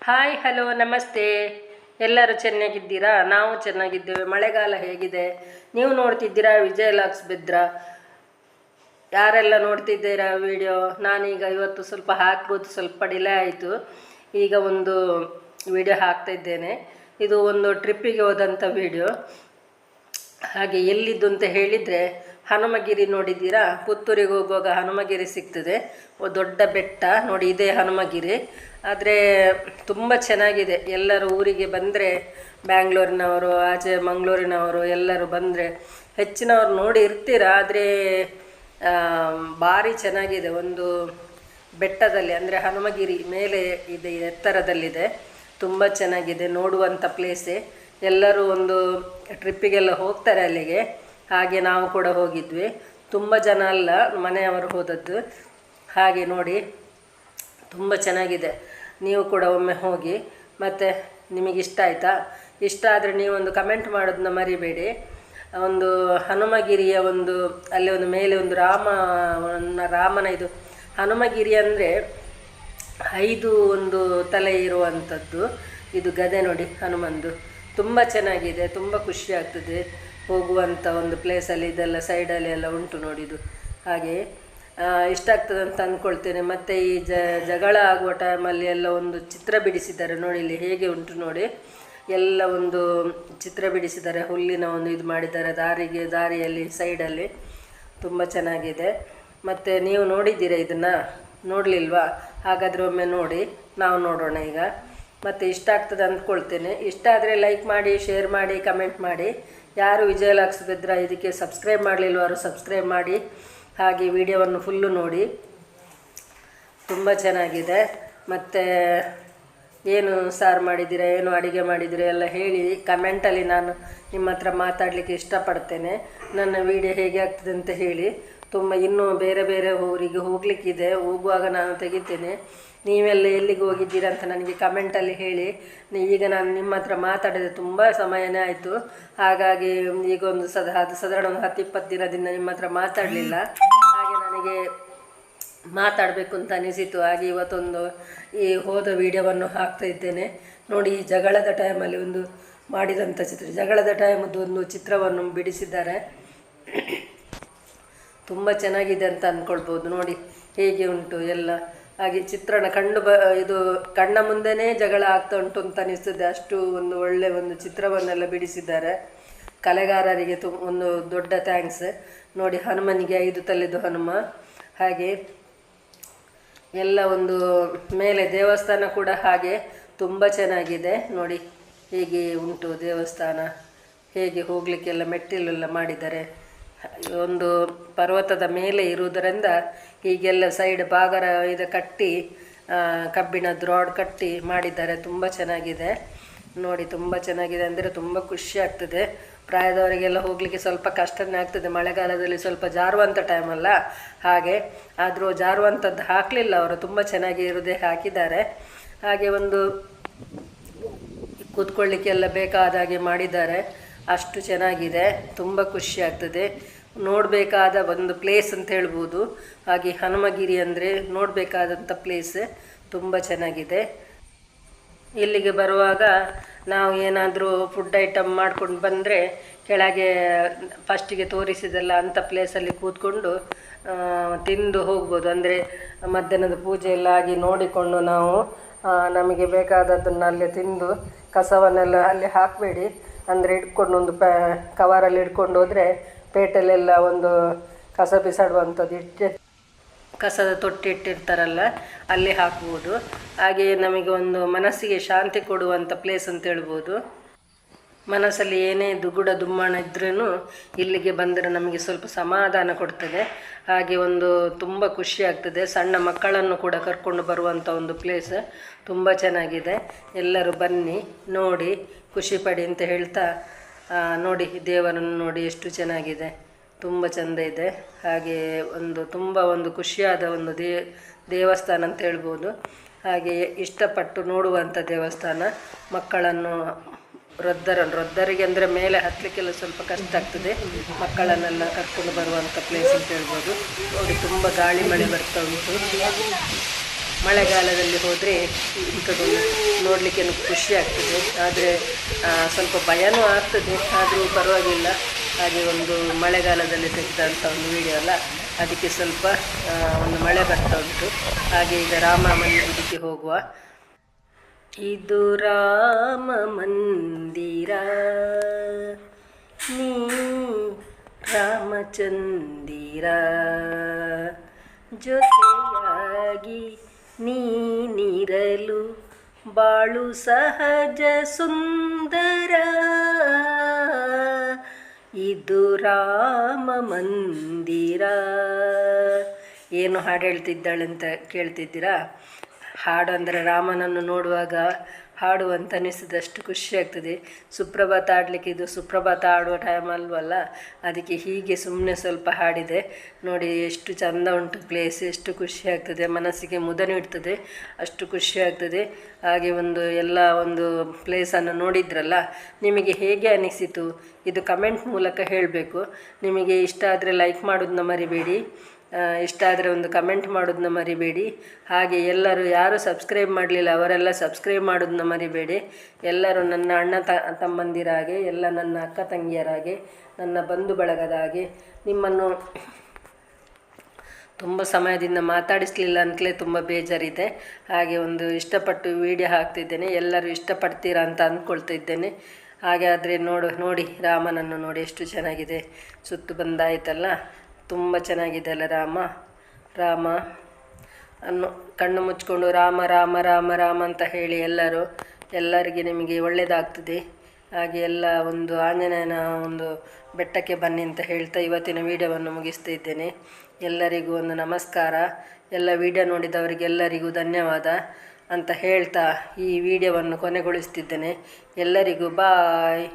Hi hello ನಮಸ್ತೆ. ಎಲ್ಲರೂ ಚೆನ್ನಾಗಿದ್ದೀರಾ? ನಾವು ಚೆನ್ನಾಗಿದ್ದೇವೆ. ಮಳೆಗಾಲ ಹೇಗಿದೆ? ನೀವು ನೋಡ್ತಿದ್ದೀರಾ ವಿಜಯ ಲಾಕ್ಸ್ ಬಿದ್ರ? ಯಾರೆಲ್ಲ ನೋಡ್ತಿದ್ದೀರಾ ವಿಡಿಯೋ? ನಾನೀಗ ಇವತ್ತು ಸ್ವಲ್ಪ ಹಾಕ್ಬೋದು, ಸ್ವಲ್ಪ ಡಿಲೇ ಆಯಿತು. ಈಗ ಒಂದು ವಿಡಿಯೋ ಹಾಕ್ತಾ ಇದ್ದೇನೆ. ಇದು ಒಂದು ಟ್ರಿಪ್ಪಿಗೆ ಹೋದಂಥ ವಿಡಿಯೋ. ಹಾಗೆ ಎಲ್ಲಿದ್ದು ಅಂತ ಹೇಳಿದರೆ ಹನುಮಗಿರಿ ನೋಡಿದ್ದೀರಾ? ಪುತ್ತೂರಿಗೆ ಹೋಗುವಾಗ ಹನುಮಗಿರಿ ಸಿಗ್ತದೆ, ದೊಡ್ಡ ಬೆಟ್ಟ ನೋಡಿ, ಇದೇ ಹನುಮಗಿರಿ. ಆದರೆ ತುಂಬ ಚೆನ್ನಾಗಿದೆ. ಎಲ್ಲರೂ ಊರಿಗೆ ಬಂದರೆ, ಬ್ಯಾಂಗ್ಳೂರಿನವರು, ಆಚೆ ಮಂಗಳೂರಿನವರು ಎಲ್ಲರೂ ಬಂದರೆ ಹೆಚ್ಚಿನವರು ನೋಡಿ ಇರ್ತೀರ. ಆದರೆ ಭಾರಿ ಚೆನ್ನಾಗಿದೆ. ಒಂದು ಬೆಟ್ಟದಲ್ಲಿ, ಅಂದರೆ ಹನುಮಗಿರಿ ಮೇಲೆ ಇದೆ, ಎತ್ತರದಲ್ಲಿದೆ. ತುಂಬ ಚೆನ್ನಾಗಿದೆ, ನೋಡುವಂಥ ಪ್ಲೇಸೇ. ಎಲ್ಲರೂ ಒಂದು ಟ್ರಿಪ್ಪಿಗೆಲ್ಲ ಹೋಗ್ತಾರೆ ಅಲ್ಲಿಗೆ. ಹಾಗೆ ನಾವು ಕೂಡ ಹೋಗಿದ್ವಿ. ತುಂಬ ಜನ ಅಲ್ಲ, ಮನೆಯವರು ಹೋದದ್ದು. ಹಾಗೆ ನೋಡಿ, ತುಂಬ ಚೆನ್ನಾಗಿದೆ. ನೀವು ಕೂಡ ಒಮ್ಮೆ ಹೋಗಿ. ಮತ್ತು ನಿಮಗಿಷ್ಟ ಆಯಿತಾ? ಇಷ್ಟ ಆದರೆ ನೀವೊಂದು ಕಮೆಂಟ್ ಮಾಡೋದನ್ನ ಮರಿಬೇಡಿ. ಒಂದು ಹನುಮಗಿರಿಯ ಒಂದು ಅಲ್ಲಿ ಒಂದು ಮೇಲೆ ಒಂದು ರಾಮನ ಇದು ಹನುಮಗಿರಿ ಅಂದರೆ 5 ಒಂದು ತಲೆ ಇರುವಂಥದ್ದು. ಇದು ಗದೆ ನೋಡಿ ಹನುಮಂದು. ತುಂಬ ಚೆನ್ನಾಗಿದೆ, ತುಂಬ ಖುಷಿ ಆಗ್ತದೆ ಹೋಗುವಂಥ ಒಂದು ಪ್ಲೇಸಲ್ಲಿ. ಇದೆಲ್ಲ ಸೈಡಲ್ಲಿ ಎಲ್ಲ ಉಂಟು ನೋಡಿದ್ದು. ಹಾಗೆ ಇಷ್ಟ ಆಗ್ತದೆ ಅಂತ ಅಂದ್ಕೊಳ್ತೇನೆ. ಮತ್ತು ಈ ಜಗಳ ಆಗುವ ಟೈಮಲ್ಲಿ ಎಲ್ಲ ಒಂದು ಚಿತ್ರ ಬಿಡಿಸಿದ್ದಾರೆ ನೋಡಿ, ಇಲ್ಲಿ ಹೇಗೆ ಉಂಟು ನೋಡಿ. ಎಲ್ಲ ಒಂದು ಚಿತ್ರ ಬಿಡಿಸಿದ್ದಾರೆ, ಹುಲ್ಲಿನ ಒಂದು ಇದು ಮಾಡಿದ್ದಾರೆ ದಾರಿಯಲ್ಲಿ ಸೈಡಲ್ಲಿ. ತುಂಬ ಚೆನ್ನಾಗಿದೆ. ಮತ್ತು ನೀವು ನೋಡಿದ್ದೀರಾ ಇದನ್ನು? ನೋಡಲಿಲ್ವಾ? ಹಾಗಾದರೆ ಒಮ್ಮೆ ನೋಡಿ, ನಾವು ನೋಡೋಣ ಈಗ. ಮತ್ತು ಇಷ್ಟ ಆಗ್ತದೆ ಅಂದ್ಕೊಳ್ತೇನೆ. ಇಷ್ಟ ಆದರೆ ಲೈಕ್ ಮಾಡಿ, ಶೇರ್ ಮಾಡಿ, ಕಮೆಂಟ್ ಮಾಡಿ. ಯಾರು ವಿಜಯ ಲಾಕ್ಸ್ ಬಿದ್ರ ಇದಕ್ಕೆ ಸಬ್ಸ್ಕ್ರೈಬ್ ಮಾಡಲಿಲ್ವಾರು ಸಬ್ಸ್ಕ್ರೈಬ್ ಮಾಡಿ. ಹಾಗೆ ವಿಡಿಯೋವನ್ನು ಫುಲ್ಲು ನೋಡಿ, ತುಂಬ ಚೆನ್ನಾಗಿದೆ. ಮತ್ತು ಏನು ಸಾರು ಮಾಡಿದ್ದೀರಾ, ಏನು ಅಡುಗೆ ಮಾಡಿದ್ದೀರಾ ಎಲ್ಲ ಹೇಳಿ ಕಮೆಂಟಲ್ಲಿ. ನಾನು ನಿಮ್ಮ ಹತ್ರ ಮಾತಾಡಲಿಕ್ಕೆ ಇಷ್ಟಪಡ್ತೇನೆ. ನನ್ನ ವಿಡಿಯೋ ಹೇಗೆ ಆಗ್ತದೆ ಅಂತ ಹೇಳಿ. ತುಂಬ ಇನ್ನೂ ಬೇರೆ ಬೇರೆ ಊರಿಗೆ ಹೋಗಲಿಕ್ಕಿದೆ, ಹೋಗುವಾಗ ನಾನು ತೆಗಿತೇನೆ. ನೀವೆಲ್ಲ ಎಲ್ಲಿಗೆ ಹೋಗಿದ್ದೀರಾ ಅಂತ ನನಗೆ ಕಮೆಂಟಲ್ಲಿ ಹೇಳಿ. ಈಗ ನಾನು ನಿಮ್ಮ ಹತ್ರ ಮಾತಾಡಿದೆ ತುಂಬ ಸಮಯನೇ ಆಯಿತು. ಹಾಗಾಗಿ ಈಗ ಒಂದು ಸಾಧಾರಣ ಒಂದು 10-20 ದಿನದಿಂದ ನಿಮ್ಮ ಹತ್ರ ಮಾತಾಡಲಿಲ್ಲ. ಹಾಗೆ ನನಗೆ ಮಾತಾಡಬೇಕು ಅಂತ ಅನಿಸಿತು. ಹಾಗೆ ಇವತ್ತೊಂದು ಈ ಹೋದ ವಿಡಿಯೋವನ್ನು ಹಾಕ್ತಾ ಇದ್ದೇನೆ ನೋಡಿ. ಈ ಜಗಳದ ಟೈಮಲ್ಲಿ ಒಂದು ಮಾಡಿದಂಥ ಚಿತ್ರ, ಜಗಳದ ಟೈಮದ್ದು ಒಂದು ಚಿತ್ರವನ್ನು ಬಿಡಿಸಿದ್ದಾರೆ. ತುಂಬ ಚೆನ್ನಾಗಿದೆ ಅಂತ ಅಂದ್ಕೊಳ್ಬೋದು ನೋಡಿ, ಹೇಗೆ ಉಂಟು ಎಲ್ಲ. ಹಾಗೆ ಚಿತ್ರಣ ಇದು ಕಣ್ಣ ಮುಂದೆನೇ ಜಗಳ ಆಗ್ತಾ ಉಂಟು ಅಂತ ಅನಿಸ್ತದೆ. ಅಷ್ಟು ಒಂದು ಒಳ್ಳೆ ಒಂದು ಚಿತ್ರವನ್ನೆಲ್ಲ ಬಿಡಿಸಿದ್ದಾರೆ. ಕಲೆಗಾರರಿಗೆ ಒಂದು ದೊಡ್ಡ ಥ್ಯಾಂಕ್ಸ್ ನೋಡಿ. ಹನುಮನಿಗೆ 5 ತಲೆದು ಹನುಮ. ಹಾಗೆ ಎಲ್ಲ ಒಂದು ಮೇಲೆ ದೇವಸ್ಥಾನ ಕೂಡ ಹಾಗೆ ತುಂಬ ಚೆನ್ನಾಗಿದೆ ನೋಡಿ. ಹೇಗೆ ಉಂಟು ದೇವಸ್ಥಾನ, ಹೇಗೆ ಹೋಗಲಿಕ್ಕೆಲ್ಲ ಮೆಟ್ಟಿಲೆಲ್ಲ ಮಾಡಿದ್ದಾರೆ. ಒಂದು ಪರ್ವತದ ಮೇಲೆ ಇರುವುದರಿಂದ ಹೀಗೆಲ್ಲ ಸೈಡ್ ಬಾಗರ ಇದು ಕಟ್ಟಿ, ಕಬ್ಬಿಣದ ರಾಡ್ ಕಟ್ಟಿ ಮಾಡಿದ್ದಾರೆ. ತುಂಬ ಚೆನ್ನಾಗಿದೆ ನೋಡಿ, ತುಂಬ ಚೆನ್ನಾಗಿದೆ. ಅಂದರೆ ತುಂಬ ಖುಷಿ ಆಗ್ತದೆ. ಪ್ರಾಯದವರಿಗೆಲ್ಲ ಹೋಗಲಿಕ್ಕೆ ಸ್ವಲ್ಪ ಕಷ್ಟನೇ ಆಗ್ತದೆ, ಮಳೆಗಾಲದಲ್ಲಿ ಸ್ವಲ್ಪ ಜಾರುವಂಥ ಟೈಮಲ್ಲ. ಹಾಗೆ ಆದರೂ ಜಾರುವಂಥದ್ದು ಹಾಕಲಿಲ್ಲ ಅವರು, ತುಂಬ ಚೆನ್ನಾಗಿ ಇರೋದೇ ಹಾಕಿದ್ದಾರೆ. ಹಾಗೆ ಒಂದು ಕೂತ್ಕೊಳ್ಳಿಕ್ಕೆಲ್ಲ ಬೇಕಾದ ಹಾಗೆ ಮಾಡಿದ್ದಾರೆ. ಅಷ್ಟು ಚೆನ್ನಾಗಿದೆ, ತುಂಬ ಖುಷಿ ಆಗ್ತದೆ. ನೋಡಬೇಕಾದ ಒಂದು ಪ್ಲೇಸ್ ಅಂತ ಹೇಳ್ಬೋದು. ಹಾಗೆ ಹನುಮಗಿರಿ ಅಂದರೆ ನೋಡಬೇಕಾದಂಥ ಪ್ಲೇಸ್, ತುಂಬ ಚೆನ್ನಾಗಿದೆ. ಇಲ್ಲಿಗೆ ಬರುವಾಗ ನಾವು ಏನಾದರೂ ಫುಡ್ ಐಟಮ್ ಮಾಡ್ಕೊಂಡು ಬಂದರೆ ಕೆಳಗೆ ಫಸ್ಟಿಗೆ ತೋರಿಸಿದೆಲ್ಲ ಅಂಥ ಪ್ಲೇಸಲ್ಲಿ ಕೂತ್ಕೊಂಡು ತಿಂದು ಹೋಗ್ಬೋದು. ಅಂದರೆ ಮಧ್ಯಾಹ್ನದ ಪೂಜೆ ಎಲ್ಲ ಆಗಿ ನೋಡಿಕೊಂಡು ನಾವು ನಮಗೆ ಬೇಕಾದದ್ದನ್ನು ಅಲ್ಲೇ ತಿಂದು, ಕಸವನ್ನೆಲ್ಲ ಅಲ್ಲಿ ಹಾಕಬೇಡಿ. ಅಂದರೆ ಇಟ್ಕೊಂಡು ಒಂದು ಕವರಲ್ಲಿ ಇಟ್ಕೊಂಡು ಹೋದರೆ ಪೇಟೆಲೆಲ್ಲ ಒಂದು ಕಸ ಬಿಸಾಡುವಂಥದ್ದು ಕಸದ ತೊಟ್ಟಿ ಇಟ್ಟಿರ್ತಾರಲ್ಲ, ಅಲ್ಲಿ ಹಾಕ್ಬೋದು. ಹಾಗೆಯೇ ನಮಗೆ ಒಂದು ಮನಸ್ಸಿಗೆ ಶಾಂತಿ ಕೊಡುವಂಥ ಪ್ಲೇಸ್ ಅಂತ ಹೇಳ್ಬೋದು. ಮನಸ್ಸಲ್ಲಿ ಏನೇ ದುಗುಡ ದುಮ್ಮಣ ಇದ್ರೂ ಇಲ್ಲಿಗೆ ಬಂದರೆ ನಮಗೆ ಸ್ವಲ್ಪ ಸಮಾಧಾನ ಕೊಡ್ತದೆ. ಹಾಗೆ ಒಂದು ತುಂಬ ಖುಷಿ ಆಗ್ತದೆ. ಸಣ್ಣ ಮಕ್ಕಳನ್ನು ಕೂಡ ಕರ್ಕೊಂಡು ಬರುವಂಥ ಒಂದು ಪ್ಲೇಸ್, ತುಂಬ ಚೆನ್ನಾಗಿದೆ. ಎಲ್ಲರೂ ಬನ್ನಿ, ನೋಡಿ, ಖುಷಿಪಡಿ ಅಂತ ಹೇಳ್ತಾ ನೋಡಿ. ದೇವರನ್ನು ನೋಡಿ ಎಷ್ಟು ಚೆನ್ನಾಗಿದೆ, ತುಂಬ ಚೆಂದ ಇದೆ. ಹಾಗೆ ತುಂಬ ಒಂದು ಖುಷಿಯಾದ ಒಂದು ದೇವಸ್ಥಾನ ಅಂತ ಹೇಳ್ಬೋದು. ಹಾಗೆ ಇಷ್ಟಪಟ್ಟು ನೋಡುವಂಥ ದೇವಸ್ಥಾನ. ಮಕ್ಕಳನ್ನು ವೃದ್ಧರಿಗೆ ಅಂದರೆ ಮೇಲೆ ಹತ್ತಲಿಕ್ಕೆಲ್ಲ ಸ್ವಲ್ಪ ಕಷ್ಟ ಆಗ್ತದೆ. ಮಕ್ಕಳನ್ನೆಲ್ಲ ಕರ್ಕೊಂಡು ಬರುವಂಥ ಪ್ಲೇಸ್ ಅಂತ ಹೇಳ್ಬೋದು. ನೋಡಿ, ತುಂಬ ಗಾಳಿ ಮಳೆ ಬರ್ತಾ ಉಂಟು. ಮಳೆಗಾಲದಲ್ಲಿ ಹೋದರೆ ಇಂಥದ್ದೊಂದು ನೋಡಲಿಕ್ಕೆ ಖುಷಿ ಆಗ್ತದೆ. ಆದರೆ ಸ್ವಲ್ಪ ಭಯನೂ ಆಗ್ತದೆ, ಆದರೂ ಪರವಾಗಿಲ್ಲ. ಹಾಗೆ ಒಂದು ಮಳೆಗಾಲದಲ್ಲಿ ತೆಗೆದಂಥ ಒಂದು ವಿಡಿಯೋ ಅಲ್ಲ, ಅದಕ್ಕೆ ಸ್ವಲ್ಪ ಒಂದು ಮಳೆ ಬರ್ತಾ ಉಂಟು. ಹಾಗೆ ಈಗ ರಾಮ ಮಂದಿರಕ್ಕೆ ಹೋಗುವ. ಇದು ರಾಮ ಮಂದಿರ, ನೀ ರಾಮಚಂದಿರ, ಜೊತೆಯಾಗಿ ನೀನಿರಲು ಬಾಳು ಸಹಜ ಸುಂದರ. ಇದು ರಾಮ ಮಂದಿರ. ಏನು ಹಾಡು ಹೇಳ್ತಿದ್ದಾಳೆ ಅಂತ ಕೇಳ್ತಿದ್ದೀರಾ? ಹಾಡು ಅಂದರೆ ರಾಮನನ್ನು ನೋಡುವಾಗ ಹಾಡುವಂತ ಅನಿಸಿದಷ್ಟು ಖುಷಿ ಆಗ್ತದೆ. ಸುಪ್ರಭಾತ ಆಡಲಿಕ್ಕೆ ಇದು ಸುಪ್ರಭಾತ ಆಡುವ ಟೈಮ್ ಅಲ್ವಲ್ಲ, ಅದಕ್ಕೆ ಹೀಗೆ ಸುಮ್ಮನೆ ಸ್ವಲ್ಪ ಹಾಡಿದೆ. ನೋಡಿ ಎಷ್ಟು ಚಂದ ಉಂಟು ಪ್ಲೇಸ್, ಎಷ್ಟು ಖುಷಿ ಆಗ್ತದೆ, ಮನಸ್ಸಿಗೆ ಮುದ ನೀಡ್ತದೆ, ಅಷ್ಟು ಖುಷಿ ಆಗ್ತದೆ. ಹಾಗೆ ಒಂದು ಪ್ಲೇಸನ್ನು ನೋಡಿದ್ರಲ್ಲ, ನಿಮಗೆ ಹೇಗೆ ಅನಿಸಿತು ಇದು ಕಮೆಂಟ್ ಮೂಲಕ ಹೇಳಬೇಕು. ನಿಮಗೆ ಇಷ್ಟ ಆದರೆ ಲೈಕ್ ಮಾಡೋದನ್ನ ಮರಿಬೇಡಿ, ಇಷ್ಟ ಆದರೆ ಒಂದು ಕಮೆಂಟ್ ಮಾಡೋದನ್ನ ಮರಿಬೇಡಿ. ಹಾಗೆ ಎಲ್ಲರೂ ಯಾರು ಸಬ್ಸ್ಕ್ರೈಬ್ ಮಾಡಲಿಲ್ಲ ಅವರೆಲ್ಲ ಸಬ್ಸ್ಕ್ರೈಬ್ ಮಾಡೋದನ್ನ ಮರಿಬೇಡಿ. ಎಲ್ಲರೂ ನನ್ನ ಅಣ್ಣ ತಮ್ಮಂದಿರ ಹಾಗೆ, ಎಲ್ಲ ನನ್ನ ಅಕ್ಕ ತಂಗಿಯರ ಹಾಗೆ, ನನ್ನ ಬಂಧು ಬಳಗದ ಹಾಗೆ. ನಿಮ್ಮನ್ನು ತುಂಬ ಸಮಯದಿಂದ ಮಾತಾಡಿಸಲಿಲ್ಲ ಅಂತಲೇ ತುಂಬ ಬೇಜಾರಿದೆ. ಹಾಗೆ ಇಷ್ಟಪಟ್ಟು ವಿಡಿಯೋ ಹಾಕ್ತಿದ್ದೇನೆ, ಎಲ್ಲರೂ ಇಷ್ಟಪಡ್ತೀರಾ ಅಂತ ಅಂದ್ಕೊಳ್ತಾ ಇದ್ದೇನೆ. ಹಾಗೆ ಆದರೆ ನೋಡಿ ರಾಮನನ್ನು ನೋಡಿ ಎಷ್ಟು ಚೆನ್ನಾಗಿದೆ, ಸುತ್ತು ಬಂದಾಯ್ತಲ್ಲ, ತುಂಬ ಚೆನ್ನಾಗಿದೆ ಅಲ್ಲ ರಾಮ ಅನ್ನು ಕಣ್ಣು ಮುಚ್ಕೊಂಡು ರಾಮ ರಾಮ ರಾಮ ರಾಮ ಅಂತ ಹೇಳಿ ಎಲ್ಲರಿಗೆ ನಿಮಗೆ ಒಳ್ಳೆಯದಾಗ್ತದೆ. ಹಾಗೆ ಎಲ್ಲ ಆಂಜನೇಯನ ಬೆಟ್ಟಕ್ಕೆ ಬನ್ನಿ ಅಂತ ಹೇಳ್ತಾ ಇವತ್ತಿನ ವಿಡಿಯೋವನ್ನು ಮುಗಿಸ್ತಾ ಇದ್ದೇನೆ. ಎಲ್ಲರಿಗೂ ನಮಸ್ಕಾರ. ಎಲ್ಲ ವಿಡಿಯೋ ನೋಡಿದವರಿಗೆಲ್ಲರಿಗೂ ಧನ್ಯವಾದ ಅಂತ ಹೇಳ್ತಾ ಈ ವಿಡಿಯೋವನ್ನು ಕೊನೆಗೊಳಿಸ್ತಿದ್ದೇನೆ. ಎಲ್ಲರಿಗೂ ಬಾಯ್.